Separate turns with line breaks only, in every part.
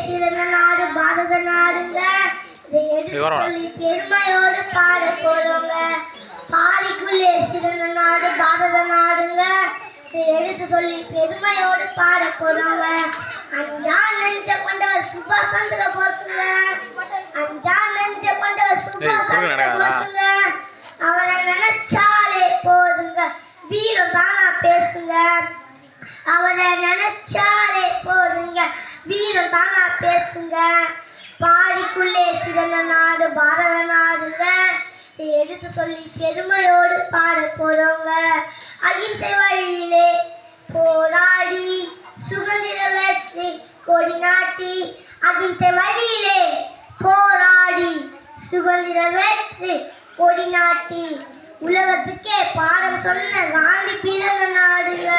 சிறந்த நாடு பாரத நாடுங்க. இதை எடுத்து சொல்லி பெருமையோடு பாட போறோங்க. பாரிக்குள்ளே சிறந்த நாடு பாரத நாடுங்க. இதை எடுத்து சொல்லி பெருமையோடு பாட போறோங்க. அஞ்சா நெஞ்ச கொண்டவர் சுபாஷ் சந்திர போஸுங்க. அஞ்சா நெஞ்ச கொண்டவர் சுபாஷ் சந்திர போஸுங்க. அவரை நினைச்சாலே போதுங்க, வீரம் தானா பேசுங்க. அவரை நினைச்சாலே போதுங்க, வீரம் தானா பேசுங்க. பாரிக்குள்ளே சிறந்த நாடு பாரத நாடுங்க. இதை எடுத்து சொல்லி பெருமையோடு பாட போறோங்க. அகிம்சை வழியிலே போராடி சுதந்திர வெற்றி கொடி நாட்டி. அகிம்சை வழியிலே போராடி சுதந்திர வெற்றி கொடி நாட்டி. உலகத்துக்கே பாடம் சொன்ன காந்தி பிறந்த நாடுங்க.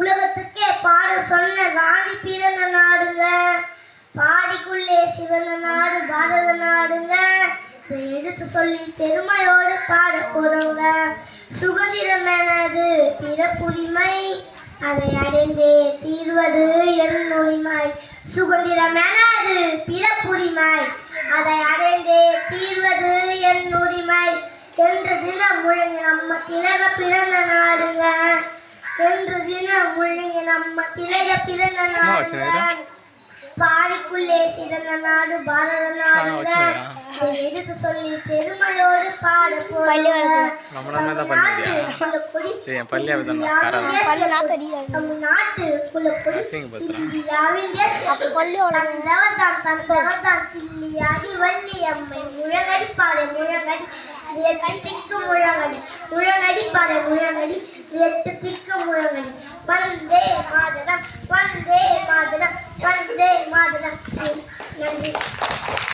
உலகத்துக்கே பாடம் சொன்ன காந்தி பிறந்த நாடுங்க. பாரிக்குள்ளே சிறந்த நாடு பாரத நாடுங்க. இதை எடுத்து சொல்லி பெருமையோடு பாட போறோங்க. சுதந்திரம் எனது பிறப்புரிமை, அதை அடைந்தே தீர்வது என் உரிமை. சுதந்திரம் எனது பிறப்புரிமை, அதை அடைந்தே தீர்வது என் உரிமை. என்று தினம் முழங்கி நம்ம திலக பிறந்த நாடுங்க. என்று தினம் முழங்கி நம்ம திலக பிறந்த நாடுங்க. பாரிக்குள்ளே சிறந்த நாடு பாரத நாடுங்க. எடுத்து சொல்லி பெருமையோடு பாட போறோங்க. வந்தே மாதரம் வந்தே மாதரம் வந்தே மாதரம். நன்றி.